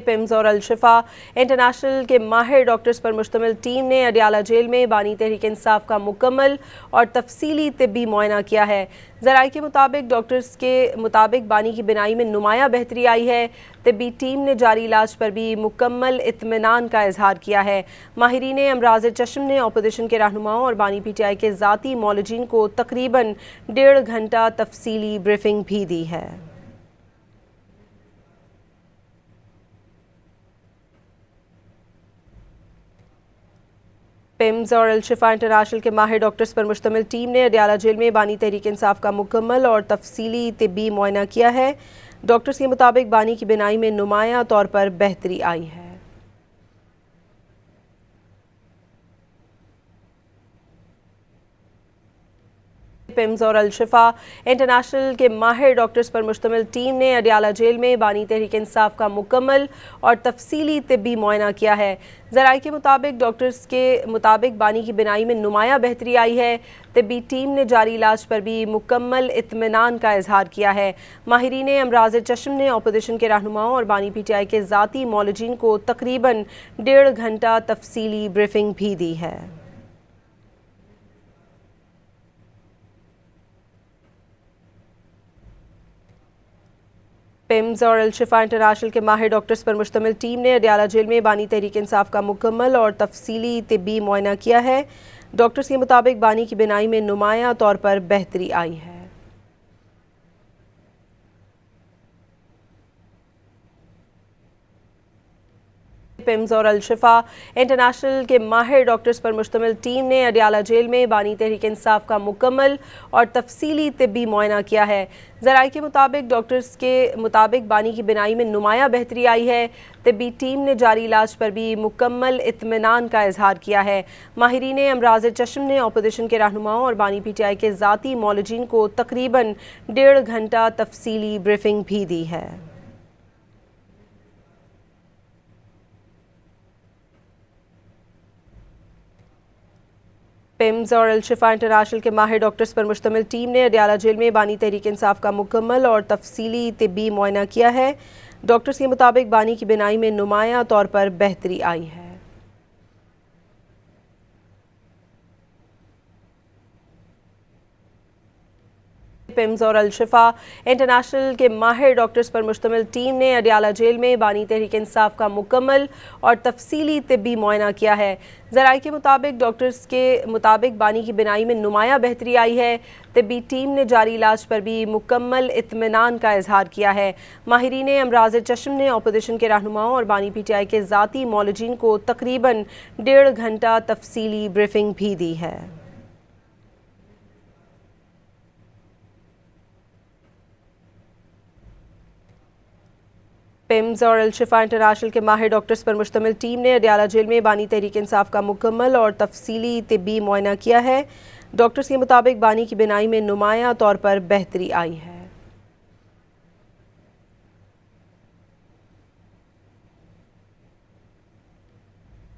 PIMS और अल-शिफा international के माहिर डॉक्टर्स पर मुश्तमिल टीम ने अडियाला जेल में बानी तहरीक इंसाफ का मुकम्मल और तफसीली तिब्बी मुआयना किया है। ज़राए के मुताबिक डॉक्टर्स के मुताबिक बानी की बिनाई में नुमाया बेहतरी आई है। तिब्बी टीम ने जारी इलाज पर भी मुकम्मल इत्मीनान का इजहार किया है। माहिरीन अमराज़ चश्म ने अपोजिशन के रहनुमाओं और बानी PTI के ज़ाती मौलजीन को तकरीबन 1.5 घंटा तफसीली ब्रीफिंग भी दी है। पिम्स और अल-शिफा इंटरनेशनल के माहिर डॉक्टर्स पर मुश्तमिल टीम ने अडियाला जेल में बानी तहरीक इंसाफ का मुकम्मल और तफसीली तिब्बी मुआयना किया है। डॉक्टर्स के मुताबिक बानी की बिनाई में नुमाया तौर पर बेहतरी आई है। पिम्स और अल-शिफा इंटरनेशनल के माहिर डॉक्टर्स पर मुश्तमिल टीम ने अडियाला जेल में बानी तहरीक इंसाफ का मुकम्मल और तफसीली तिब्बी मुआयना किया है। ज़राए के मुताबिक डॉक्टर्स के मुताबिक बानी की बिनाई में नुमाया बेहतरी आई है। तिब्बी टीम ने जारी इलाज पर भी मुकम्मल इत्मीनान का इजहार किया है। माहिरीन अमराज़ चश्म ने अपोजिशन के रहनुमाओं और बानी PTI के ज़ाती मौलजीन को तकरीबन 1.5 घंटा तफसीली ब्रीफिंग भी दी है। पिम्स और अल-शिफा इंटरनेशनल के माहिर डॉक्टर्स पर मुश्तमिल टीम ने अडियाला जेल में बानी तहरीक इंसाफ का मुकम्मल और तफसीली तिब्बी मुआयना किया है। डॉक्टर्स के मुताबिक बानी की बिनाई में नुमाया तौर पर बेहतरी आई है। पिम्स और अल-शिफा इंटरनेशनल के माहिर डॉक्टर्स पर मुश्तमिल टीम ने अडियाला जेल में बानी तहरीक इंसाफ का मुकम्मल और तफसीली तिब्बी मुआयना किया है। ज़राए के मुताबिक डॉक्टर्स के मुताबिक बानी की बिनाई में नुमाया बेहतरी आई है। तिब्बी टीम ने जारी इलाज पर भी मुकम्मल इत्मीनान का इजहार किया है। माहिरीन अमराज़ चश्म ने अपोजिशन के रहनुमाओं और बानी PTI के ज़ाती मौलजीन को तकरीबन 1.5 घंटा तफसीली ब्रीफिंग भी दी है। पिम्स और अल-शिफा इंटरनेशनल के माहिर डॉक्टर्स पर मुश्तमिल टीम ने अडियाला जेल में बानी तहरीक इंसाफ का मुकम्मल और तफसीली तिब्बी मुआयना किया है। डॉक्टर्स के मुताबिक बानी की बिनाई में नुमाया तौर पर बेहतरी आई है। पिम्स और अल-शिफा इंटरनेशनल के माहिर डॉक्टर्स पर मुश्तमिल टीम ने अडियाला जेल में बानी तहरीक इंसाफ का मुकम्मल और तफसीली तिब्बी मुआयना किया है। ज़राए के मुताबिक डॉक्टर्स के मुताबिक बानी की बिनाई में नुमाया बेहतरी आई है। तिब्बी टीम ने जारी इलाज पर भी मुकम्मल इत्मीनान का इजहार किया है। माहिरीन अमराज़ चश्म ने अपोजिशन के रहनुमाओं और बानी PTI के ज़ाती मौलजीन को तकरीबन 1.5 घंटा तफसीली ब्रीफिंग भी दी है। पिम्स और अल-शिफा इंटरनेशनल के माहिर डॉक्टर्स पर मुश्तमिल टीम ने अडियाला जेल में बानी तहरीक इंसाफ का मुकम्मल और तफसीली तिब्बी मुआयना किया है। डॉक्टर्स के मुताबिक बानी की बिनाई में नुमाया तौर पर बेहतरी आई है।